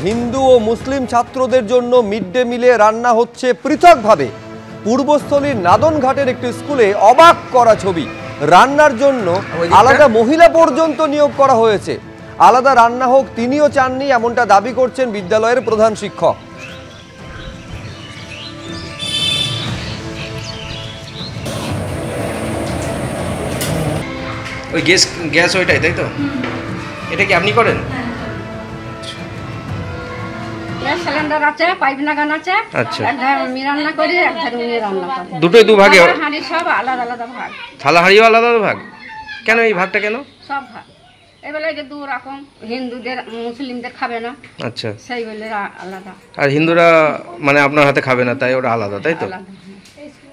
হিন্দু ও মুসলিম ছাত্রদের জন্য mid day মিলে রান্না হচ্ছে পৃথকভাবে। পূর্বস্থলীর নাদনঘাটের একটি স্কুলে অবাক করা ছবি। রান্নার জন্য আলাদা মহিলা পর্যন্ত নিয়োগ করা হয়েছে। আলাদা রান্না হোক তিনিও চাননি, এমনটা দাবি করছেন বিদ্যালয়ের প্রধান শিক্ষক। ওই গ্যাস ওইটাই, তাই তো? এটা কি আপনি করেন? গ্যাস সিলিন্ডার আছে, পাইপ লাগানো আছে। আচ্ছা, আমি রান্না করি, একধারে উনি রান্না করেন। দুটোই দুভাগে? হাঁড়ি সব আলাদা আলাদা ভাগ। থালা হাঁড়িও আলাদা আলাদা ভাগ? কেন এই ভাগটা কেন? সব ভাগ এবেলা যে দু রকম, হিন্দুদের মুসলিমদের খাবে না। আচ্ছা, সেই বলে আলাদা। আর হিন্দুরা মানে আপনার হাতে খাবে না, তাই ওটা আলাদা, তাই তো? আলাদা।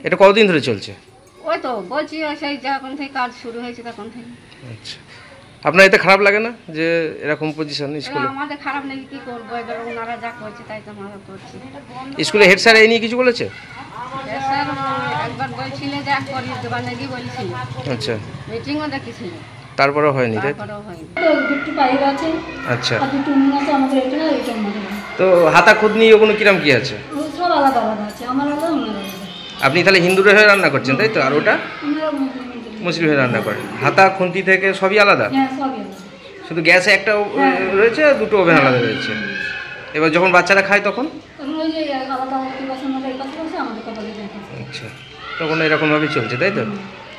এটা কতদিন ধরে চলছে? ওই তো বলছি, সেই যখন থেকে কাজ শুরু হয়েছে তখন থেকে। আচ্ছা, আপনার এতে খারাপ লাগে না যে এরকম পজিশন স্কুলে? আমাদের খারাপ নেই, কি করবো, এবার ওনারা যা করছে তাই তো আমরা করছি। স্কুলে হেড স্যার এই নিয়ে কিছু বলেছে? স্যার একবার বলছিল যে করিয়ে দেবার নাকি বলছিল। আচ্ছা, মিটিংও দেখেছিল, তারপরে হয়নি, তাই? আচ্ছা, তো হাতা খুদনি ওগুলো কিরম কি আছে? সব আলাদা আলাদা আছে, আমার আলাদা ওনার আলাদা। আপনি তাহলে হিন্দুরা হয়ে রান্না করছেন, তাই তো? আর ওটা মুসলিম হয়ে রান্না করেন। হাতা খুন্তি থেকে সবই আলাদা? হ্যাঁ, সবই আলাদা। শুধু গ্যাসে একটা রয়েছে, দুটো ওভেন আলাদা রয়েছে। এবার যখন বাচ্চারা খায় তখন? তখন ওই যে আলাদা এই পাশে বসে আমাদের কপালে দেখে। আচ্ছা, তখন এরকমভাবেই চলছে, তাই তো?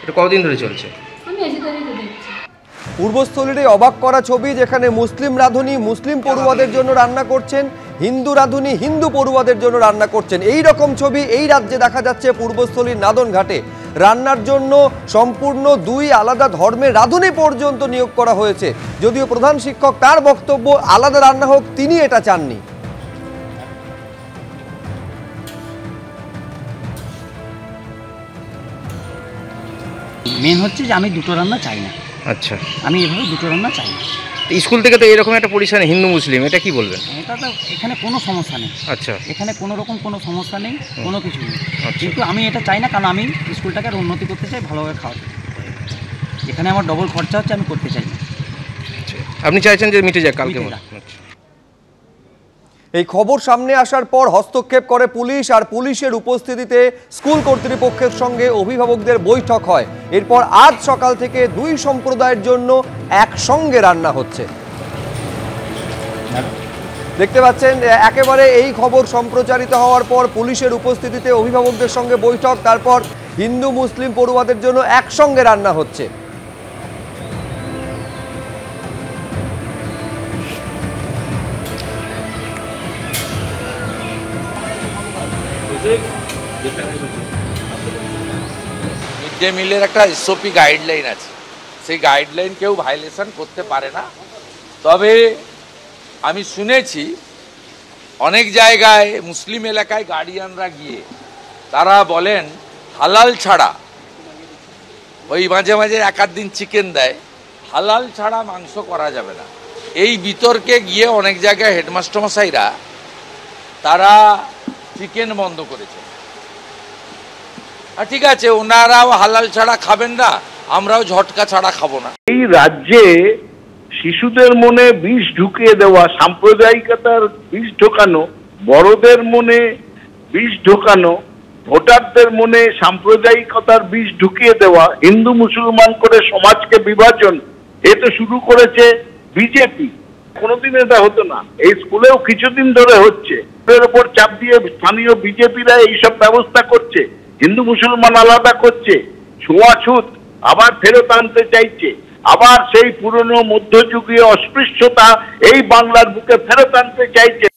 এটা কতদিন ধরে চলছে? আমি এসে তারিখে দেখছি। পূর্বস্থলীর এই অবাক করা ছবি, যেখানে মুসলিম রাঁধুনি মুসলিম পড়ুয়াদের জন্য রান্না করছেন, হিন্দু রাঁধুনি হিন্দু পড়ুয়াদের জন্য রান্না করছেন। এই রকম ছবি এই রাজ্যে দেখা যাচ্ছে পূর্বস্থলীর নাদনঘাটে। রান্নার জন্য সম্পূর্ণ দুই আলাদা ধর্মের রাঁধুনি পর্যন্ত নিয়োগ করা হয়েছে। যদিও প্রধান শিক্ষক তার বক্তব্য আলাদা রান্না হোক, তিনি এটা চাননি। মেন হচ্ছে যে আমি দুটো রান্না চাই না। আচ্ছা, আমি এভাবে দুটো রান্না চাই না। স্কুল থেকে তো এরকম একটা পরিসর হিন্দু মুসলিম, এটা কি বলবেন? এটা তো এখানে কোনো সমস্যা নেই। আচ্ছা, এখানে কোনো রকম কোনো সমস্যা নেই, কোনো কিছু নেই। আচ্ছা। কিন্তু আমি এটা চাই না, কারণ আমি স্কুলটাকে আর উন্নতি করতে চাই, ভালোভাবে খাওয়াতে। এখানে আমার ডবল খরচা হচ্ছে, আমি করতে চাই না। আপনি চাইছেন যে মিটে যাক কালকে? এই খবর সামনে আসার পর হস্তক্ষেপ করে পুলিশ, আর পুলিশের উপস্থিতিতে স্কুল কর্তৃপক্ষের সঙ্গে অভিভাবকদের বৈঠক হয়। এরপর আজ সকাল থেকে দুই সম্প্রদায়ের জন্য একসঙ্গে রান্না হচ্ছে। দেখতে পাচ্ছেন একেবারে এই খবর সম্প্রচারিত হওয়ার পর পুলিশের উপস্থিতিতে অভিভাবকদের সঙ্গে বৈঠক, তারপর হিন্দু মুসলিম পড়ুয়াদের জন্য একসঙ্গে রান্না হচ্ছে। মিড ডে মিলের একটা এসওপি গাইডলাইন আছে, সেই গাইডলাইন কেউ ভায়োলেশন করতে পারে না। তবে আমি শুনেছি অনেক জায়গায় মুসলিম এলাকায় গার্ডিয়ানরা গিয়ে তারা বলেন হালাল ছাড়া, ওই মাঝে মাঝে এক আধ দিন চিকেন দেয়, হালাল ছাড়া মাংস করা যাবে না। এই বিতর্কে গিয়ে অনেক জায়গায় হেডমাস্টারমশাইরা তারা চিকেন বন্ধ করেছে। আর ঠিক আছে, ওনারাও হালাল ছাড়া খাবেন না, আমরাও ঝটকা ছাড়া খাবো না। এই রাজ্যে শিশুদের মনে বিষ ঢুকিয়ে দেওয়া, সাম্প্রদায়িকতার বিষ ঢোকানো, বড়দের মনে বিষ ঢোকানো, ভোটারদের মনে সাম্প্রদায়িকতার বিষ ঢুকিয়ে দেওয়া, হিন্দু মুসলমান করে সমাজকে বিভাজন, এ তো শুরু করেছে বিজেপি। কোনোদিন এটা হতো না, এই স্কুলেও কিছুদিন ধরে হচ্ছে। এর উপর চাপ দিয়ে স্থানীয় বিজেপিরা এইসব ব্যবস্থা করছে, হিন্দু মুসলমান আলাদা করছে, ছোঁয়াছুত আবার ফেরত আনতে চাইছে, আবার সেই পুরনো মধ্যযুগীয় অস্পৃশ্যতা এই বাংলার বুকে ফেরত আনতে চাইছে।